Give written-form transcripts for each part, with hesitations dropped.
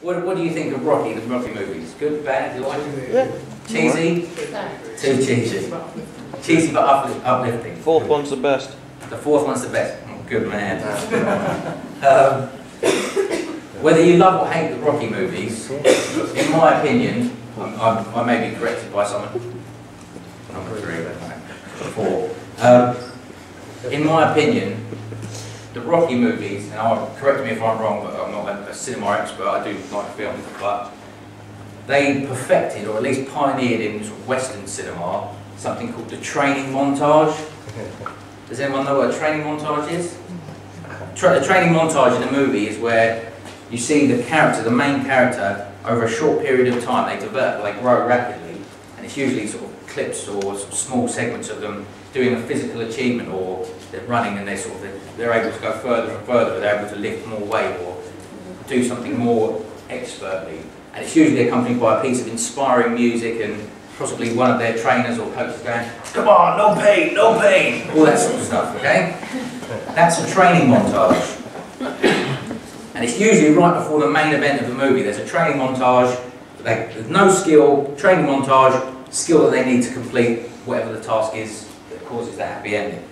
What do you think of Rocky, the Rocky movies? Good, bad, do you like it? Yeah. Cheesy? Too cheesy. Cheesy but uplifting. Fourth one's the best. The fourth one's the best. Oh, good man. Whether you love or hate the Rocky movies, in my opinion, I may be corrected by someone. Number 3, 4. In my opinion, the Rocky movies, and correct me if I'm wrong, but I'm not a cinema expert, I do like films, but they perfected, or at least pioneered in sort of Western cinema, something called the training montage. Does anyone know what a training montage is? The training montage in a movie is where you see the character, the main character, over a short period of time, they develop, they grow rapidly, and it's usually sort of clips or sort of small segments of them doing a physical achievement, or they're running and they're able to go further and further, they're able to lift more weight or do something more expertly. And it's usually accompanied by a piece of inspiring music and possibly one of their trainers or coaches going, "Come on, no pain, no pain," all that sort of stuff, okay? That's a training montage. And it's usually right before the main event of the movie. There's a training montage, there's no skill, training montage, skill that they need to complete whatever the task is that causes that happy ending.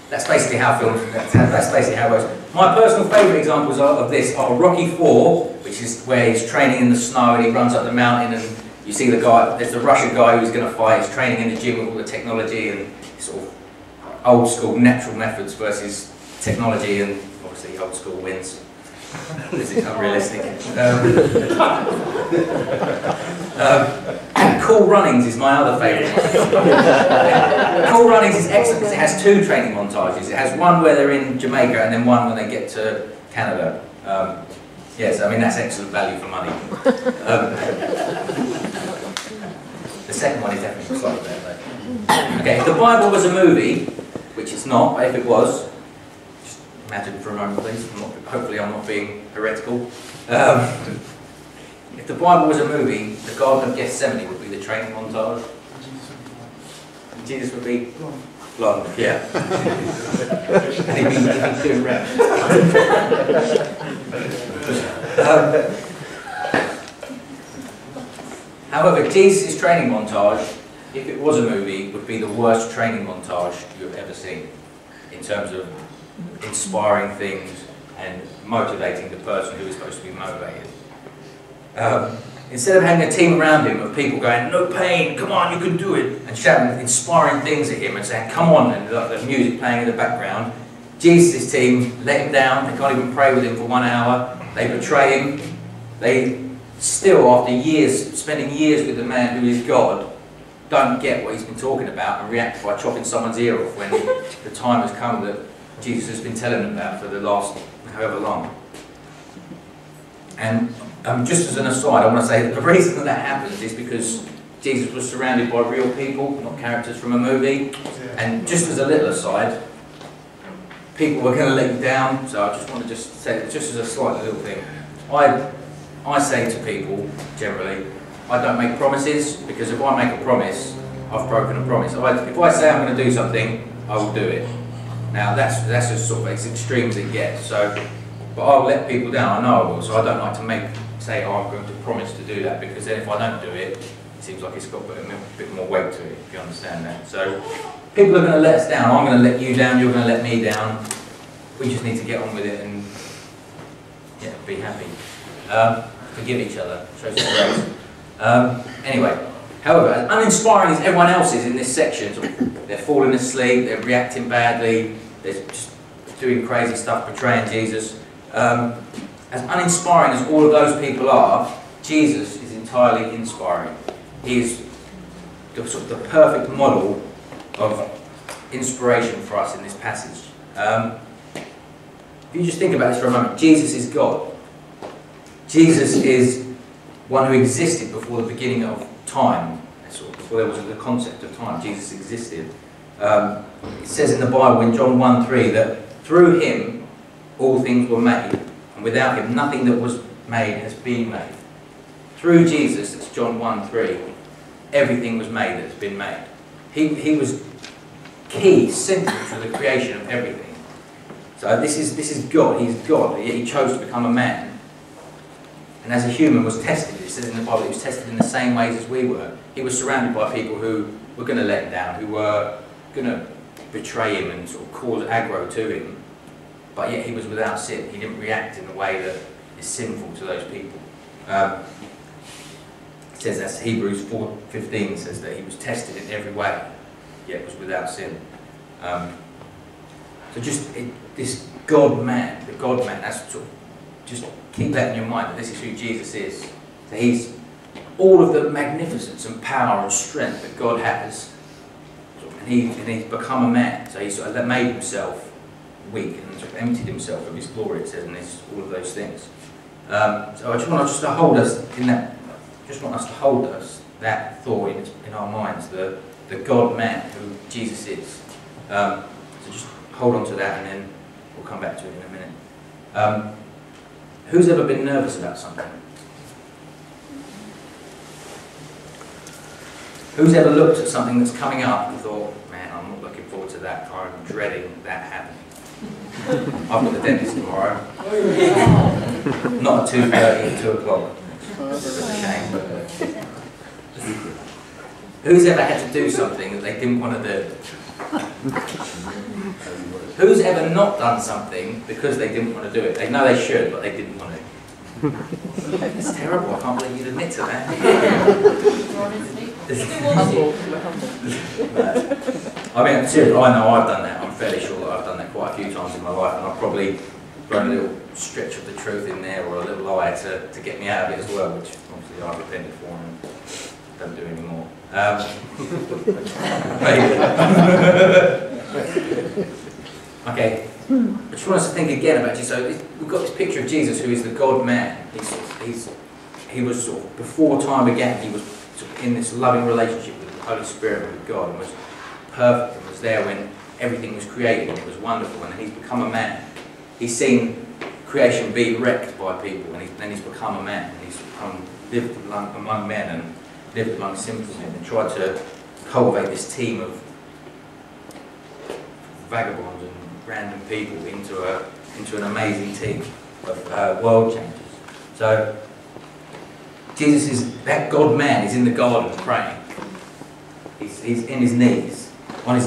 That's basically how that's basically how it works. My personal favourite examples of this are Rocky 4, which is where he's training in the snow and he runs up the mountain and you see the guy, there's the Russian guy who's going to fight, he's training in the gym with all the technology and sort of old school natural methods versus technology, and obviously old school wins. This is unrealistic. And Cool Runnings is my other favourite. Cool Runnings is excellent because it has 2 training montages. It has one where they're in Jamaica and then one when they get to Canada. Yes, I mean that's excellent value for money. The second one is definitely slightly better. Okay, if the Bible was a movie, which it's not, but if it was, just imagine for a moment please, hopefully I'm not being heretical. If the Bible was a movie, the Garden of Gethsemane would be the training montage. Jesus would be blonde, yeah. And he'd be doing rap. However, Jesus' training montage, if it was a movie, would be the worst training montage you have ever seen in terms of inspiring things and motivating the person who is supposed to be motivated. Instead of having a team around him of people going, "No pain, come on, you can do it," and shouting inspiring things at him and saying, "Come on," and the music playing in the background, Jesus' team let him down. They can't even pray with him for 1 hour. They betray him. They still, after years, spending years with the man who is God, don't get what he's been talking about and react by chopping someone's ear off when the time has come that Jesus has been telling them about for the last however long. And just as an aside, I want to say that the reason that happens is because Jesus was surrounded by real people, not characters from a movie. And just as a little aside, people were going to let you down, so I just want to say, just as a slight little thing, I say to people, generally, I don't make promises, because if I make a promise, I've broken a promise. If I say I'm going to do something, I will do it. Now that's just sort of as extreme as it gets. So, but I'll let people down. I know I will. So I don't like to say, "Oh, I'm going to promise to do that," because then if I don't do it, it seems like it's got a bit more weight to it. If you understand that. So people are going to let us down. I'm going to let you down. You're going to let me down. We just need to get on with it and be happy. Forgive each other. Show some grace. Anyway, however, as uninspiring as everyone else is in this section, they're falling asleep, they're reacting badly, they're just doing crazy stuff, betraying Jesus. As uninspiring as all of those people are, Jesus is entirely inspiring. He is the perfect model of inspiration for us in this passage. If you just think about this for a moment, Jesus is God. Jesus is one who existed before the beginning of time, before there was the concept of time. Jesus existed. It says in the Bible in John 1:3 that through him all things were made, and without him nothing that was made has been made. Through Jesus, that's John 1:3, everything was made that has been made. He was key, central to the creation of everything. So this is God. He's God. He chose to become a man. And as a human was tested, it says in the Bible, he was tested in the same ways as we were. He was surrounded by people who were going to let him down, who were going to betray him and sort of cause aggro to him. But yet he was without sin. He didn't react in a way that is sinful to those people. It says that's Hebrews 4:15 says that he was tested in every way, yet was without sin. So this God-man, the God-man, that's sort of, just keep that in your mind, that this is who Jesus is. So he's all of the magnificence and power and strength that God has, and he's become a man. So he sort of made himself weak and sort of emptied himself of his glory, it says, and all of those things. So I just want us to hold us in that. Just want us to hold us that thought in our minds, the God-man who Jesus is. So just hold on to that, and then we'll come back to it in a minute. Who's ever been nervous about something? Who's ever looked at something that's coming up and thought, man, I'm not looking forward to that, I'm dreading that happening? I've got the dentist tomorrow. Not at 2:30, 2 o'clock. It's a shame, but who's ever had to do something that they didn't want to do? Who's ever not done something because they didn't want to do it? They know they should, but they didn't want to. It's terrible, I can't believe you'd admit to that. I mean, seriously, I know I've done that. I'm fairly sure that I've done that quite a few times in my life, and I've probably thrown a little stretch of the truth in there, or a little lie to get me out of it as well, which obviously I've repented for and don't do anymore. Okay, I just want us to think again about Jesus. So we've got this picture of Jesus, who is the God-man. He was sort of, before time began, he was sort of in this loving relationship with the Holy Spirit, with God, and was perfect, and was there when everything was created, and it was wonderful, and he's become a man. He's seen creation be wrecked by people, and then he's become a man, and he's lived among men and lived among sinful men, and tried to cultivate this team of vagabonds and random people into an amazing team of world changers. So Jesus is that God-man. He's in the garden praying. He's on his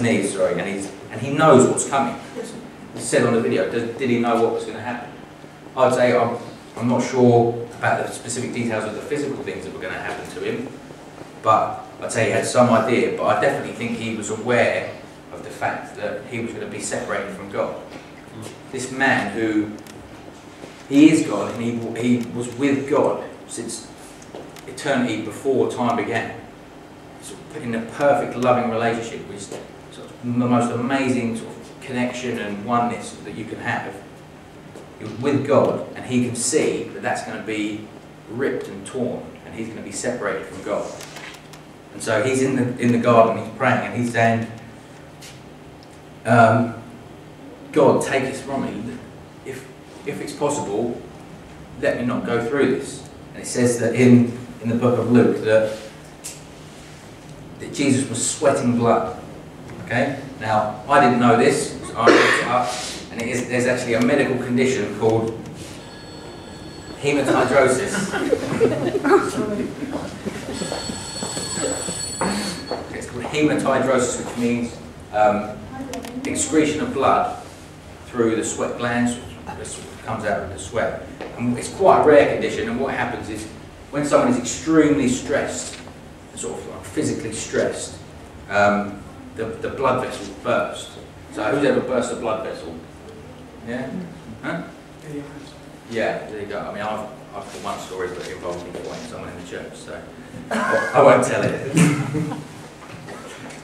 knees, and he knows what's coming. It's said on the video. Did he know what was going to happen? I'd say I'm not sure about the specific details of the physical things that were going to happen to him, but I'd say he had some idea. But I definitely think he was aware of the fact that he was going to be separated from God. This man who, he is God, and he was with God since eternity before time began. Sort of in a perfect loving relationship, which is sort of the most amazing sort of connection and oneness that you can have. You're with God, and he can see that that's going to be ripped and torn, and he's going to be separated from God. And so he's in the garden, he's praying, and he's saying, God, take this from me. If it's possible, let me not go through this. And it says that in the book of Luke that Jesus was sweating blood. Okay? Now, I didn't know this, so I looked it up, and there's actually a medical condition called hematidrosis. It's called hematidrosis, which means excretion of blood through the sweat glands, which comes out with the sweat. And it's quite a rare condition, and what happens is when someone is extremely stressed, sort of like physically stressed, the blood vessels burst. So who's ever burst a blood vessel? Yeah? Huh? Yeah, there you go. I mean, I've got one story that involved me pointing someone in the church, so I won't tell it.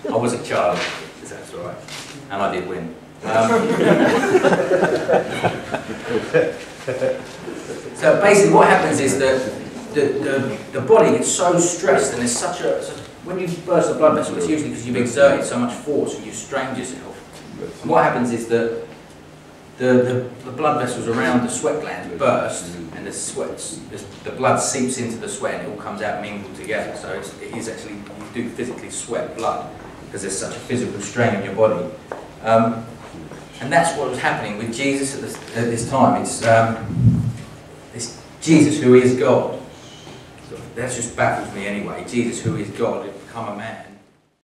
I was a child, if that's all right, and I did win. So basically what happens is that the body gets so stressed, and there's when you burst a blood vessel, it's usually because you've exerted so much force and you've strained yourself. And what happens is that the blood vessels around the sweat glands burst, and the blood seeps into the sweat, and it all comes out mingled together. So it is actually, you do physically sweat blood because there's such a physical strain in your body. And that's what was happening with Jesus at this time. It's Jesus who is God. That just baffles me anyway. Jesus who is God had become a man.